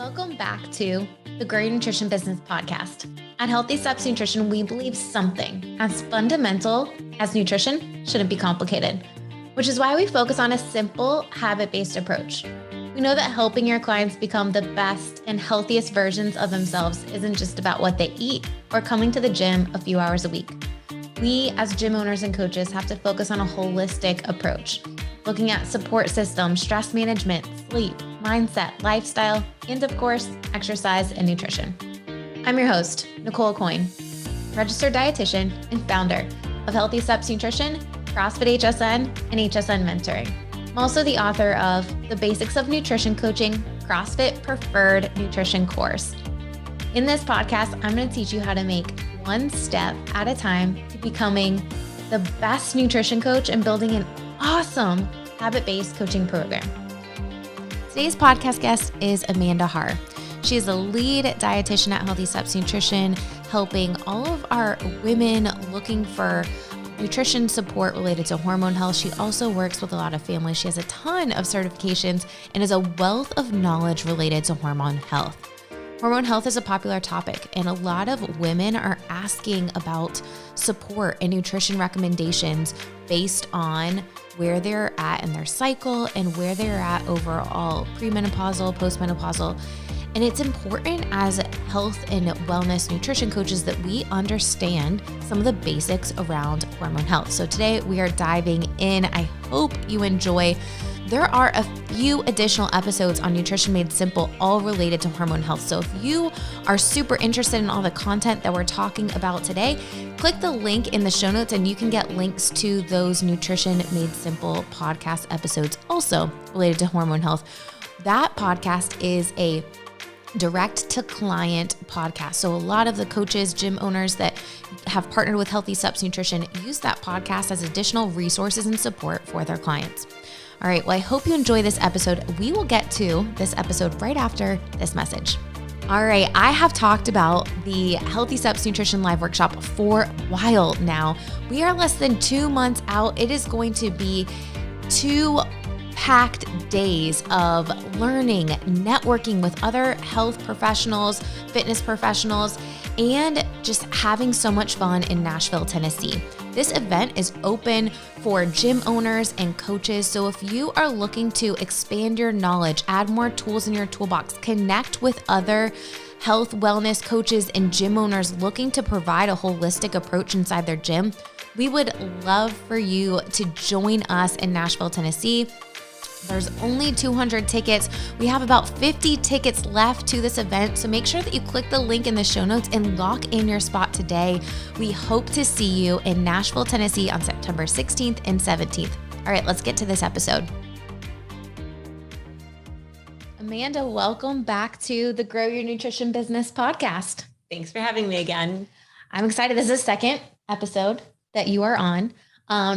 Welcome back to the Grow Your Nutrition Business podcast. At Healthy Steps Nutrition, we believe something as fundamental as nutrition shouldn't be complicated, which is why we focus on a simple, habit-based approach. We know that helping your clients become the best and healthiest versions of themselves isn't just about what they eat or coming to the gym a few hours a week. We, as gym owners and coaches, have to focus on a holistic approach, looking at support systems, stress management, sleep, mindset, lifestyle, and of course, exercise and nutrition. I'm your host, Nicole Coyne, registered dietitian and founder of Healthy Steps Nutrition, CrossFit HSN, and HSN Mentoring. I'm also the author of The Basics of Nutrition Coaching, CrossFit Preferred Nutrition course. In this podcast, I'm going to teach you how to make one step at a time to becoming the best nutrition coach and building an awesome habit-based coaching program. Today's podcast guest is Amanda Haar. She is a lead dietitian at Healthy Steps Nutrition, helping all of our women looking for nutrition support related to hormone health. She also works with a lot of families. She has a ton of certifications and is a wealth of knowledge related to hormone health. Hormone health is a popular topic, and a lot of women are asking about support and nutrition recommendations based on where they're at in their cycle and where they're at overall, premenopausal, postmenopausal. And it's important as health and wellness nutrition coaches that we understand some of the basics around hormone health. So today we are diving in. I hope you enjoy. There are a few additional episodes on Nutrition Made Simple, all related to hormone health. So if you are super interested in all the content that we're talking about today, click the link in the show notes and you can get links to those Nutrition Made Simple podcast episodes also related to hormone health. That podcast is a direct to client podcast. So a lot of the coaches, gym owners that have partnered with Healthy Steps Nutrition use that podcast as additional resources and support for their clients. All right, well, I hope you enjoy this episode. We will get to this episode right after this message. All right, I have talked about the Healthy Steps Nutrition Live Workshop for a while now. We are less than 2 months out. It is going to be 2 packed days of learning, networking with other health professionals, fitness professionals, and just having so much fun in Nashville, Tennessee. This event is open for gym owners and coaches. So if you are looking to expand your knowledge, add more tools in your toolbox, connect with other health, wellness coaches and gym owners looking to provide a holistic approach inside their gym, we would love for you to join us in Nashville, Tennessee. There's only 200 tickets. We have about 50 tickets left to this event, so make sure that you click the link in the show notes and lock in your spot today. We hope to see you in Nashville, Tennessee on September 16th and 17th. All right, let's get to this episode. Amanda, welcome back to the Grow Your Nutrition Business podcast. Thanks for having me again. I'm excited. This is the second episode that you are on.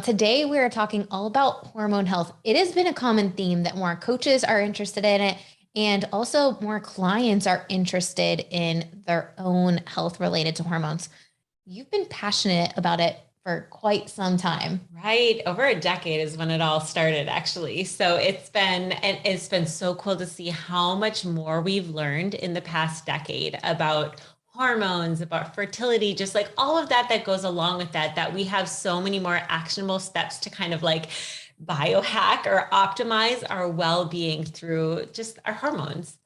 Today we are talking all about hormone health. It has been a common theme that more coaches are interested in it, and also more clients are interested in their own health related to hormones. You've been passionate about it for quite some time. Right. Over a decade is when it all started, actually. So it's been so cool to see how much more we've learned in the past decade about hormones, about fertility, just like all of that goes along with that we have so many more actionable steps to kind of like biohack or optimize our well-being through just our hormones.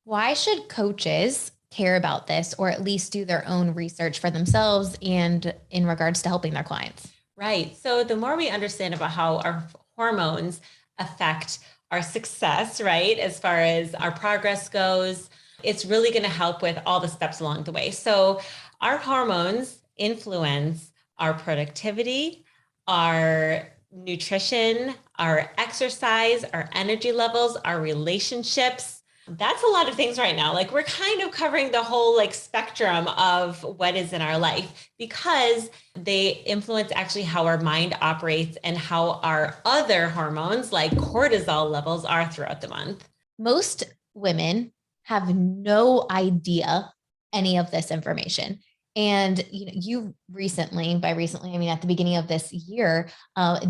Why should coaches care about this, or at least do their own research for themselves and in regards to helping their clients? Right. So the more we understand about how our hormones affect our success, right, as far as our progress goes, it's really going to help with all the steps along the way. So our hormones influence our productivity, our nutrition, our exercise, our energy levels, our relationships. That's a lot of things right now. Like we're kind of covering the whole like spectrum of what is in our life, because they influence actually how our mind operates and how our other hormones like cortisol levels are throughout the month. Most women have no idea any of this information. And you recently, by recently, I mean at the beginning of this year,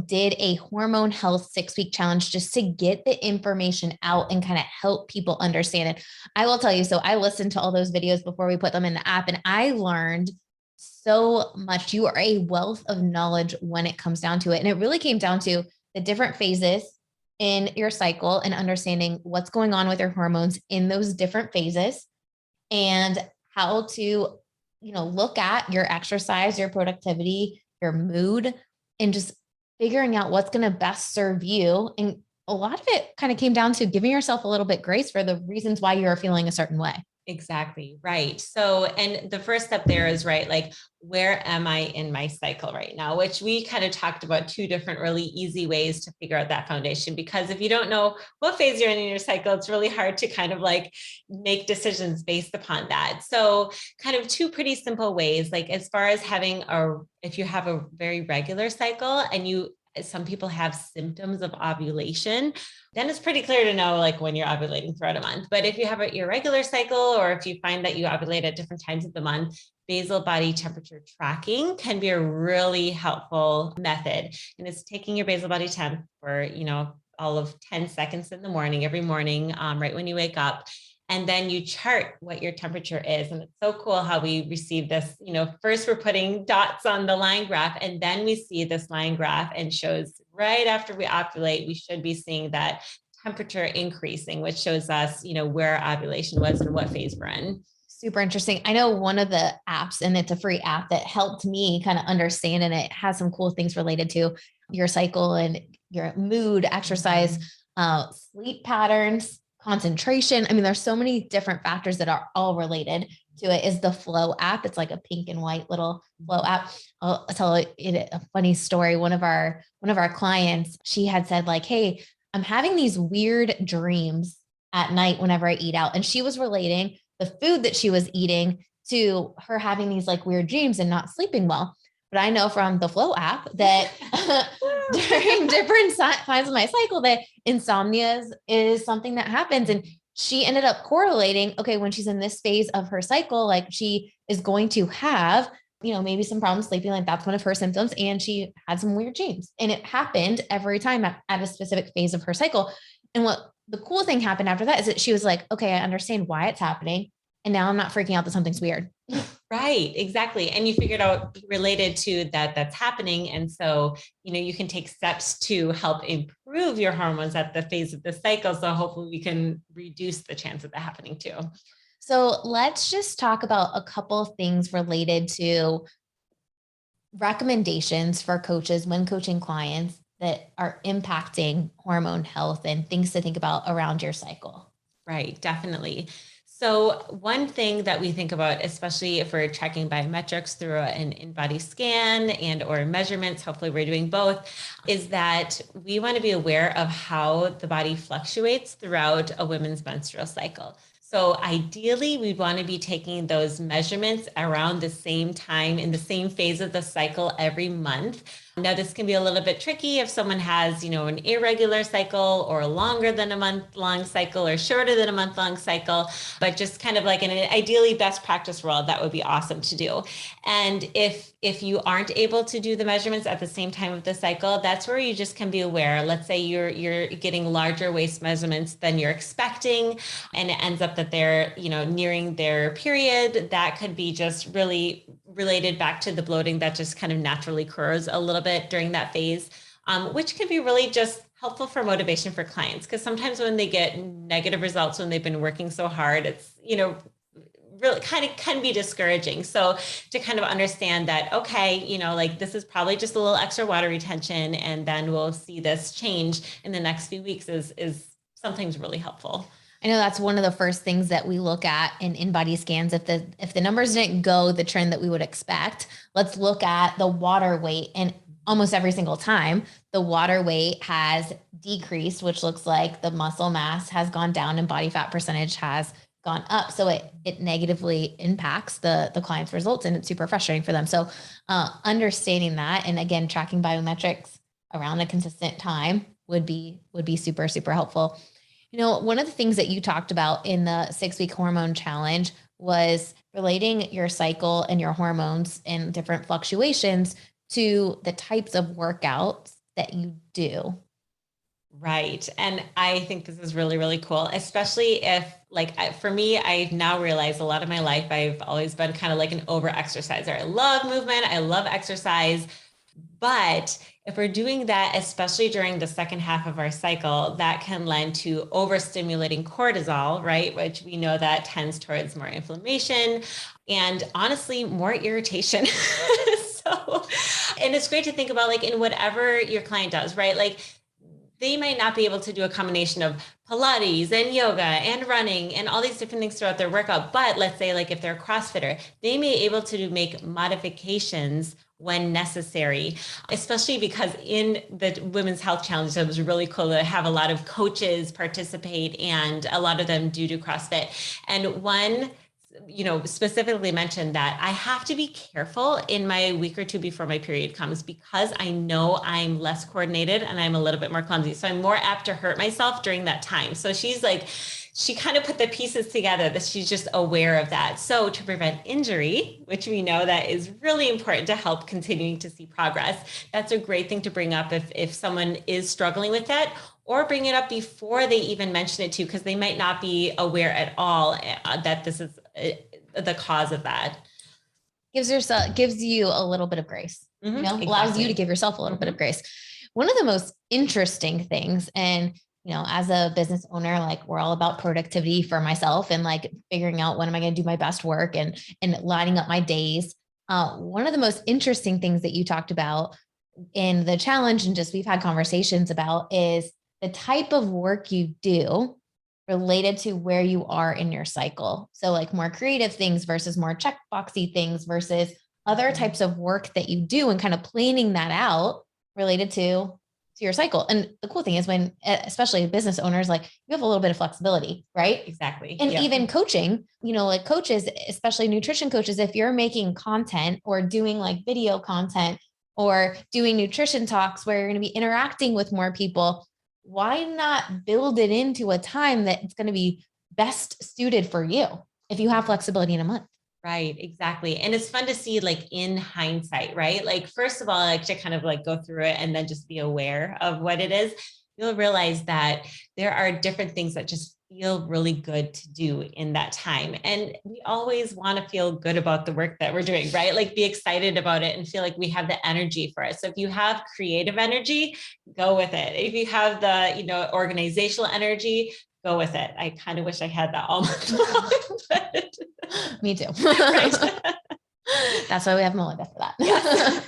did a hormone health 6-week challenge just to get the information out and kind of help people understand it. I will tell you, so I listened to all those videos before we put them in the app, and I learned so much. You are a wealth of knowledge when it comes down to it. And it really came down to the different phases in your cycle and understanding what's going on with your hormones in those different phases, and how to look at your exercise, your productivity, your mood, and just figuring out what's going to best serve you. And a lot of it kind of came down to giving yourself a little bit grace for the reasons why you're feeling a certain way. Exactly. Right. So, and the first step there is, right, like, where am I in my cycle right now? Which we kind of talked about 2 different really easy ways to figure out that foundation. Because if you don't know what phase you're in your cycle, it's really hard to kind of like make decisions based upon that. So, kind of 2 pretty simple ways, like as far as if you have a very regular cycle and some people have symptoms of ovulation, then it's pretty clear to know like when you're ovulating throughout a month. But if you have an irregular cycle, or if you find that you ovulate at different times of the month, basal body temperature tracking can be a really helpful method. And it's taking your basal body temp for, all of 10 seconds in the morning, every morning, right when you wake up. And then you chart what your temperature is. And it's so cool how we receive this. First we're putting dots on the line graph, and then we see this line graph and shows right after we ovulate, we should be seeing that temperature increasing, which shows us, where ovulation was and what phase we're in. Super interesting. I know one of the apps, and it's a free app that helped me kind of understand, and it has some cool things related to your cycle and your mood, exercise, sleep patterns, concentration. I mean, there's so many different factors that are all related to it. Is the Flow app. It's like a pink and white little Flow app. I'll tell it a funny story. One of our clients, she had said like, "Hey, I'm having these weird dreams at night whenever I eat out," and she was relating the food that she was eating to her having these like weird dreams and not sleeping well. But I know from the Flow app that during different times of my cycle that insomnia is something that happens. And she ended up correlating, okay, when she's in this phase of her cycle, like she is going to have, maybe some problems sleeping, like that's one of her symptoms. And she had some weird dreams. And it happened every time at a specific phase of her cycle. And what the cool thing happened after that is that she was like, okay, I understand why it's happening. And now I'm not freaking out that something's weird. Right, exactly. And you figured out related to that's happening. And so, you can take steps to help improve your hormones at the phase of the cycle. So hopefully we can reduce the chance of that happening too. So let's just talk about a couple of things related to recommendations for coaches when coaching clients that are impacting hormone health and things to think about around your cycle. Right, definitely. So one thing that we think about, especially if we're tracking biometrics through an in-body scan or measurements, hopefully we're doing both, is that we want to be aware of how the body fluctuates throughout a woman's menstrual cycle. So ideally, we'd want to be taking those measurements around the same time in the same phase of the cycle every month. Now, this can be a little bit tricky if someone has, an irregular cycle or longer than a month-long cycle or shorter than a month-long cycle, but just kind of like in an ideally best practice world, that would be awesome to do. And if you aren't able to do the measurements at the same time of the cycle, that's where you just can be aware. Let's say you're getting larger waist measurements than you're expecting, and it ends up that they're, nearing their period. That could be just really related back to the bloating that just kind of naturally occurs a little bit during that phase, which can be really just helpful for motivation for clients. Because sometimes when they get negative results, when they've been working so hard, it's, really kind of can be discouraging. So to kind of understand that, okay, like this is probably just a little extra water retention, and then we'll see this change in the next few weeks is sometimes really helpful. I know that's one of the first things that we look at in in-body scans. If the numbers didn't go the trend that we would expect, let's look at the water weight. And almost every single time, the water weight has decreased, which looks like the muscle mass has gone down and body fat percentage has gone up. So it negatively impacts the client's results, and it's super frustrating for them. So understanding that, and again, tracking biometrics around a consistent time would be super, super helpful. One of the things that you talked about in the 6-week hormone challenge was relating your cycle and your hormones and different fluctuations to the types of workouts that you do. Right. And I think this is really, really cool, especially if for me, I've now realized a lot of my life, I've always been kind of like an over exerciser. I love movement. I love exercise. But if we're doing that, especially during the second half of our cycle, that can lend to overstimulating cortisol, right? Which we know that tends towards more inflammation and honestly, more irritation. So, and it's great to think about like in whatever your client does, right? Like they might not be able to do a combination of Pilates and yoga and running and all these different things throughout their workout. But let's say like if they're a CrossFitter, they may be able to make modifications when necessary, especially because in the Women's Health Challenge, it was really cool to have a lot of coaches participate and a lot of them do CrossFit. And one specifically mentioned that I have to be careful in my week or two before my period comes because I know I'm less coordinated and I'm a little bit more clumsy. So I'm more apt to hurt myself during that time. So she's like, she kind of put the pieces together that she's just aware of that. So to prevent injury, which we know that is really important to help continuing to see progress, that's a great thing to bring up if someone is struggling with that, or bring it up before they even mention it to you, because they might not be aware at all that this is the cause of that. Gives you a little bit of grace, Exactly. Allows you to give yourself a little bit of grace. One of the most interesting things, and as a business owner, like we're all about productivity for myself and like figuring out when am I going to do my best work and lining up my days. One of the most interesting things that you talked about in the challenge and just we've had conversations about is the type of work you do related to where you are in your cycle. So like more creative things versus more checkboxy things versus other types of work that you do and kind of planning that out related to your cycle. And the cool thing is when, especially business owners, like you have a little bit of flexibility, right? Exactly. And even coaching, like coaches, especially nutrition coaches, if you're making content or doing like video content or doing nutrition talks where you're going to be interacting with more people, why not build it into a time that it's going to be best suited for you if you have flexibility in a month? Right, exactly. And it's fun to see like in hindsight, right? Like, first of all, like to kind of like go through it and then just be aware of what it is. You'll realize that there are different things that just feel really good to do in that time. And we always want to feel good about the work that we're doing, right? Like be excited about it and feel like we have the energy for it. So if you have creative energy, go with it. If you have the, organizational energy, go with it. I kind of wish I had that all month long, but me too. Right. That's why we have Melinda for that. Yes.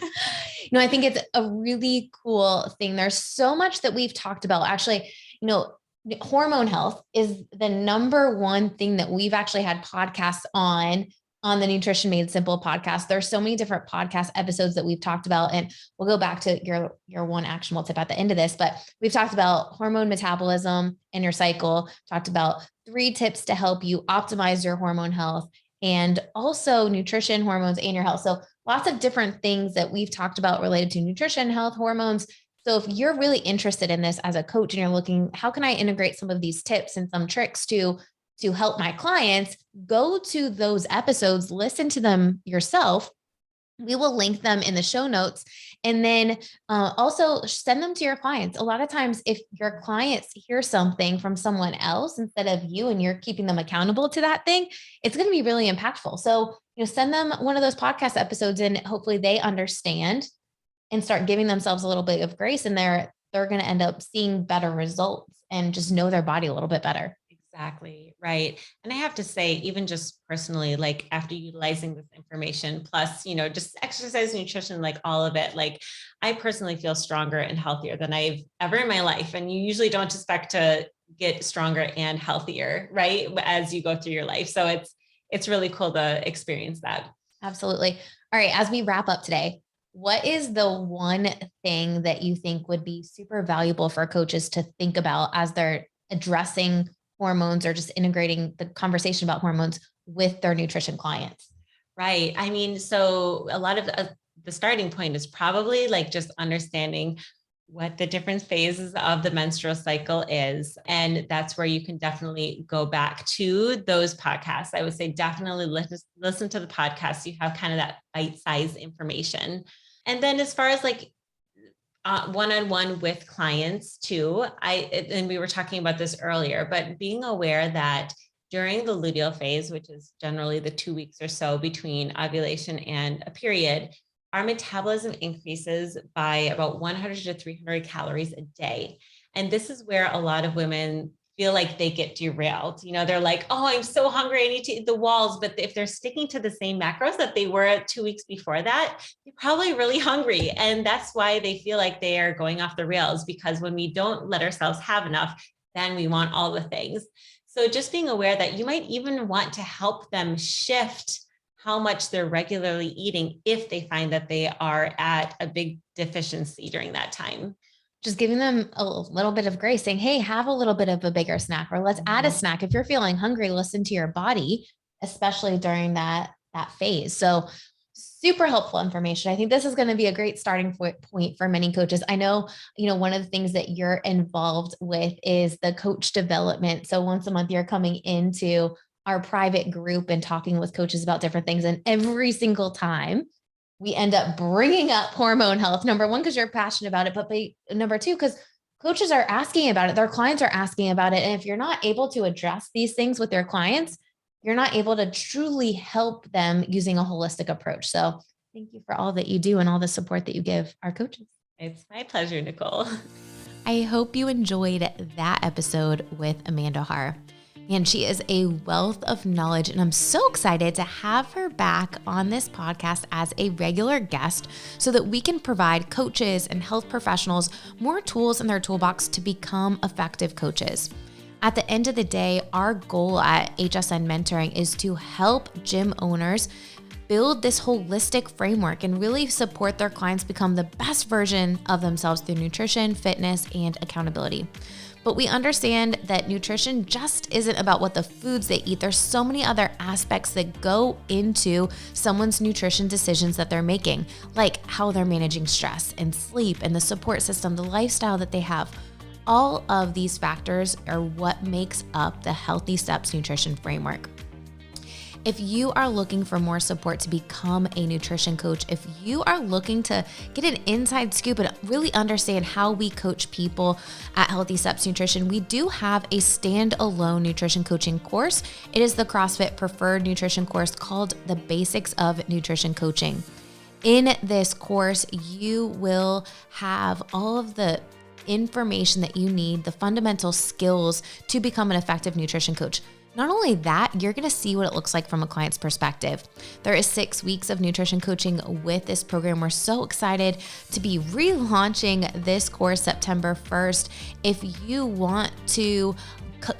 I think it's a really cool thing. There's so much that we've talked about. Actually, hormone health is the number one thing that we've actually had podcasts on the Nutrition Made Simple podcast. There's so many different podcast episodes that we've talked about, and we'll go back to your one actionable tip at the end of this, but we've talked about hormone metabolism and your cycle, talked about 3 tips to help you optimize your hormone health and also nutrition, hormones, and your health. So lots of different things that we've talked about related to nutrition, health, hormones. So if you're really interested in this as a coach and you're looking, how can I integrate some of these tips and some tricks to help my clients, go to those episodes, listen to them yourself. We will link them in the show notes and then also send them to your clients. A lot of times, if your clients hear something from someone else instead of you and you're keeping them accountable to that thing, it's going to be really impactful. So, send them one of those podcast episodes and hopefully they understand and start giving themselves a little bit of grace, and they're going to end up seeing better results and just know their body a little bit better. Exactly. Right. And I have to say, even just personally, like after utilizing this information, plus, just exercise, nutrition, like all of it, like I personally feel stronger and healthier than I've ever in my life. And you usually don't expect to get stronger and healthier, right, as you go through your life. So it's really cool to experience that. Absolutely. All right. As we wrap up today, what is the one thing that you think would be super valuable for coaches to think about as they're addressing hormones or just integrating the conversation about hormones with their nutrition clients? Right. I mean, so a lot of the starting point is probably like just understanding what the different phases of the menstrual cycle is. And that's where you can definitely go back to those podcasts. I would say definitely listen to the podcast. You have kind of that bite-sized information. And then as far as like one-on-one with clients too, and we were talking about this earlier, but being aware that during the luteal phase, which is generally the 2 weeks or so between ovulation and a period, our metabolism increases by about 100 to 300 calories a day. And this is where a lot of women feel like they get derailed. They're like, oh, I'm so hungry, I need to eat the walls. But if they're sticking to the same macros that they were at 2 weeks before that, they're probably really hungry. And that's why they feel like they are going off the rails, because when we don't let ourselves have enough, then we want all the things. So just being aware that you might even want to help them shift how much they're regularly eating if they find that they are at a big deficiency during that time. Just giving them a little bit of grace, saying, hey, have a little bit of a bigger snack, or let's add a snack. If you're feeling hungry, listen to your body, especially during that phase. So super helpful information. I think this is going to be a great starting point for many coaches. I know, one of the things that you're involved with is the coach development. So once a month, you're coming into our private group and talking with coaches about different things. And every single time we end up bringing up hormone health. Number one, because you're passionate about it, but number two, because coaches are asking about it. Their clients are asking about it. And if you're not able to address these things with their clients, you're not able to truly help them using a holistic approach. So thank you for all that you do and all the support that you give our coaches. It's my pleasure, Nicole. I hope you enjoyed that episode with Amanda Haar. And she is a wealth of knowledge, and I'm so excited to have her back on this podcast as a regular guest so that we can provide coaches and health professionals more tools in their toolbox to become effective coaches. At the end of the day, our goal at HSN Mentoring is to help gym owners build this holistic framework and really support their clients become the best version of themselves through nutrition, fitness, and accountability. But we understand that nutrition just isn't about what the foods they eat. There's so many other aspects that go into someone's nutrition decisions that they're making, like how they're managing stress and sleep and the support system, the lifestyle that they have. All of these factors are what makes up the Healthy Steps Nutrition Framework. If you are looking for more support to become a nutrition coach, if you are looking to get an inside scoop and really understand how we coach people at Healthy Steps Nutrition, we do have a standalone nutrition coaching course. It is the CrossFit preferred nutrition course called The Basics of Nutrition Coaching. In this course, you will have all of the information that you need, the fundamental skills to become an effective nutrition coach. Not only that, you're going to see what it looks like from a client's perspective. There is 6 weeks of nutrition coaching with this program. We're so excited to be relaunching this course September 1st. If you want to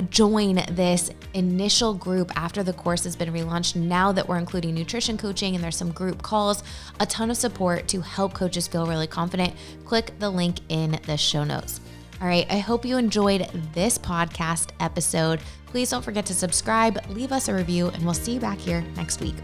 join this initial group after the course has been relaunched, now that we're including nutrition coaching and there's some group calls, a ton of support to help coaches feel really confident, click the link in the show notes. All right, I hope you enjoyed this podcast episode. Please don't forget to subscribe, leave us a review, and we'll see you back here next week.